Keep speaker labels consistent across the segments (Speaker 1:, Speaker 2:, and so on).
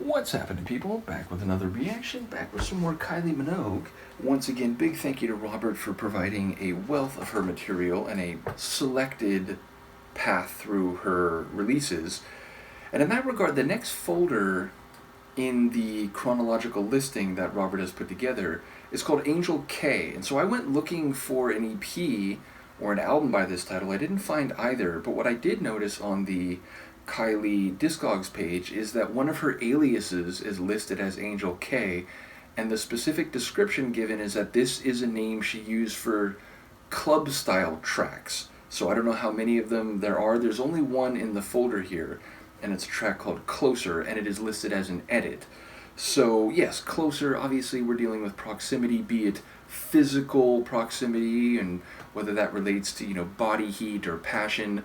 Speaker 1: What's happening, people? Back with another reaction, back with some more Kylie Minogue. Once again, big thank you to Robert for providing a wealth of her material and a selected path through her releases. And in that regard, the next folder in the chronological listing that Robert has put together is called Angel K. And so I went looking for an EP or an album by this title. I didn't find either, but what I did notice on the Kylie Discogs page is that one of her aliases is listed as Angel K, and the specific description given is that this is a name she used for club-style tracks. So I don't know how many of them there are. There's only one in the folder here, and it's a track called Closer, and it is listed as an edit. So yes, Closer, obviously we're dealing with proximity, be it physical proximity, and whether that relates to, body heat or passion,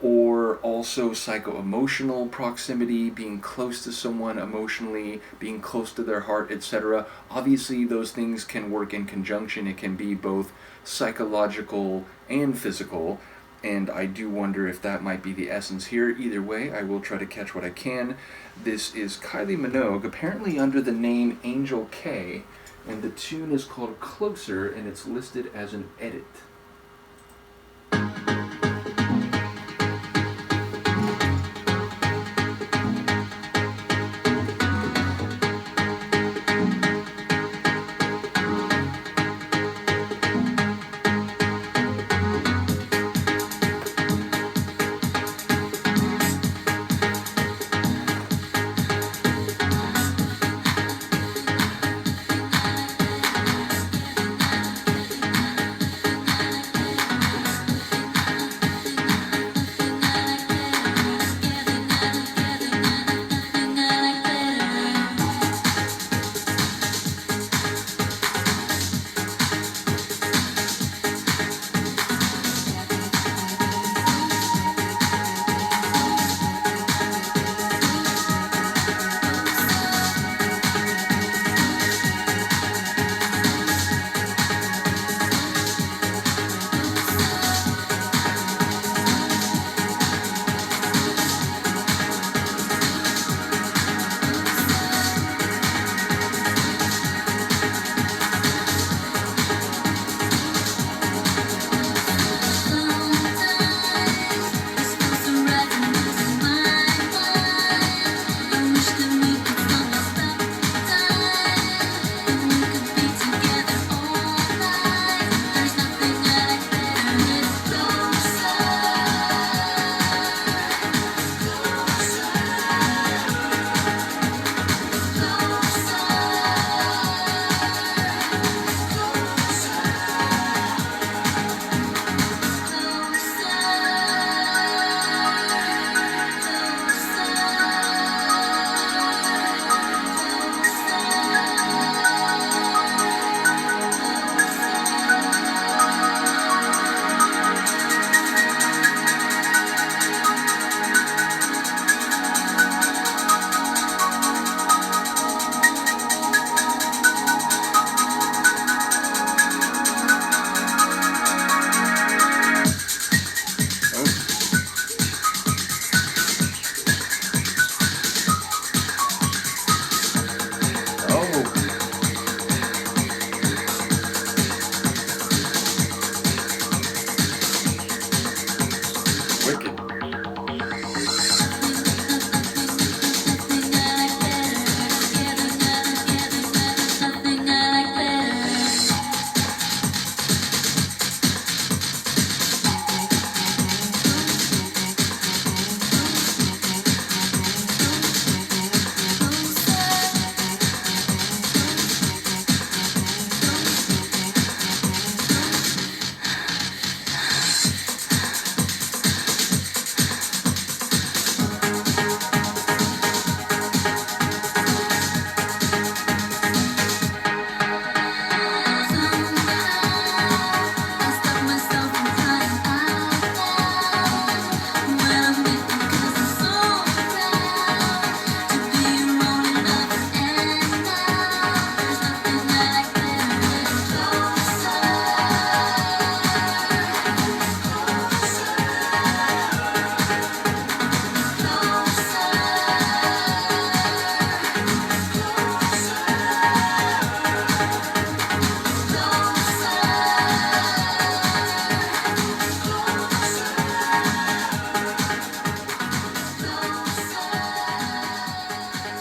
Speaker 1: or also psycho-emotional proximity, being close to someone emotionally, being close to their heart, etc. Obviously, those things can work in conjunction. It can be both psychological and physical, and I do wonder if that might be the essence here. Either way, I will try to catch what I can. This is Kylie Minogue, apparently under the name Angel K, and the tune is called Closer, and it's listed as an edit.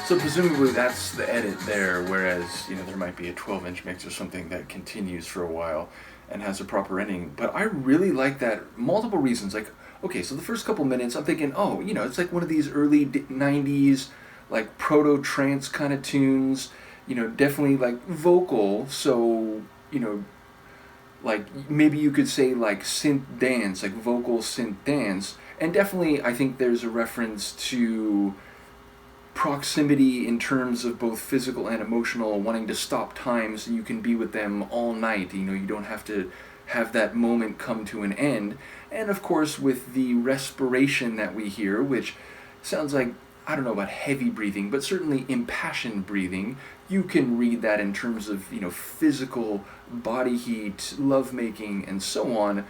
Speaker 1: So presumably that's the edit there, whereas, you know, there might be a 12-inch mix or something that continues for a while and has a proper ending. But I really like that, multiple reasons. Like, okay, so the first couple minutes, I'm thinking, oh, you know, it's like one of these early 90s, like proto-trance kind of tunes, you know, definitely like vocal, so, you know, like maybe you could say like synth dance, like vocal synth dance. And definitely I think there's a reference to proximity in terms of both physical and emotional, wanting to stop time so you can be with them all night. You know, you don't have to have that moment come to an end. And of course, with the respiration that we hear, which sounds like, I don't know about heavy breathing, but certainly impassioned breathing, you can read that in terms of, you know, physical body heat, lovemaking, and so on.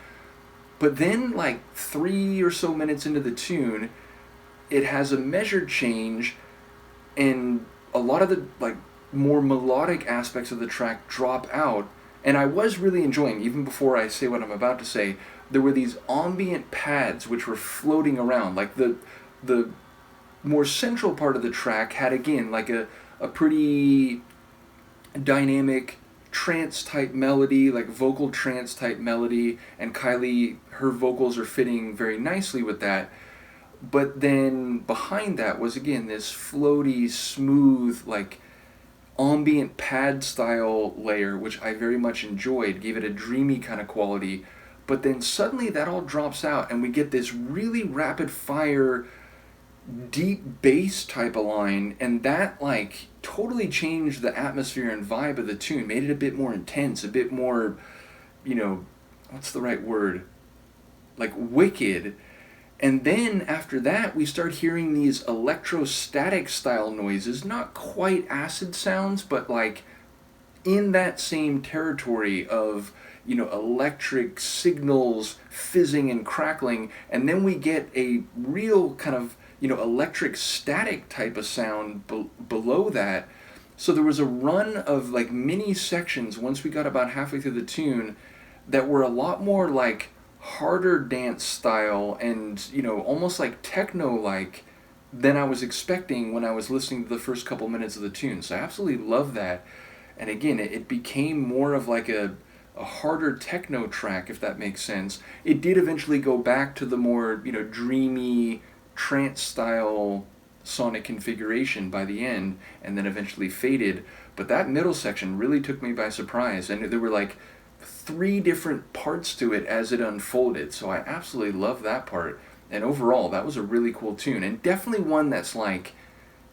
Speaker 1: But then, like 3 or so minutes into the tune, it has a measured change, and a lot of the like more melodic aspects of the track drop out. And I was really enjoying, even before I say what I'm about to say, there were these ambient pads which were floating around. Like the more central part of the track had, again, like a pretty dynamic trance type melody, like vocal trance type melody, and Kylie, her vocals are fitting very nicely with that. But then behind that was, again, this floaty, smooth, like ambient pad style layer, which I very much enjoyed, gave it a dreamy kind of quality. But then suddenly that all drops out and we get this really rapid fire, deep bass type of line, and that like totally changed the atmosphere and vibe of the tune, made it a bit more intense, a bit more, you know, what's the right word? Like wicked. And then after that, we start hearing these electrostatic style noises, not quite acid sounds, but like in that same territory of, you know, electric signals fizzing and crackling. And then we get a real kind of, you know, electric static type of sound below that. So there was a run of like mini sections once we got about halfway through the tune that were a lot more like harder dance style and, you know, almost like techno like than I was expecting when I was listening to the first couple minutes of the tune. So I absolutely love that. And again, it became more of like a harder techno track, if that makes sense. It did eventually go back to the more, you know, dreamy trance style sonic configuration by the end, and then eventually faded. But that middle section really took me by surprise, and there were like 3 different parts to it as it unfolded, so I absolutely love that part. And overall, that was a really cool tune, and definitely one that's like,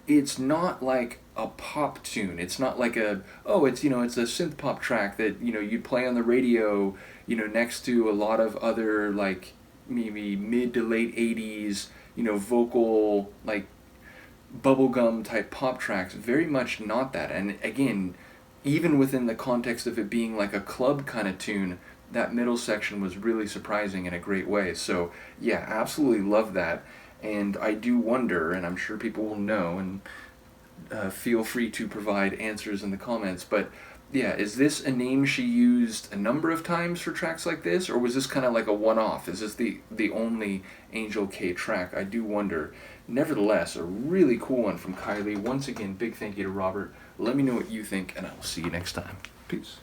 Speaker 1: it's not like a pop tune. It's not like it's, you know, it's a synth pop track that, you know, you'd play on the radio, you know, next to a lot of other like maybe mid to late 80s, you know, vocal like bubblegum type pop tracks. Very much not that. And again, even within the context of it being like a club kind of tune, that middle section was really surprising in a great way. So yeah, absolutely love that. And I do wonder, and I'm sure people will know, and feel free to provide answers in the comments, but yeah, is this a name she used a number of times for tracks like this, or was this kind of like a one-off? Is this the only Angel K track? I do wonder. Nevertheless, a really cool one from Kylie. Once again, big thank you to Robert. Let me know what you think, and I will see you next time. Peace.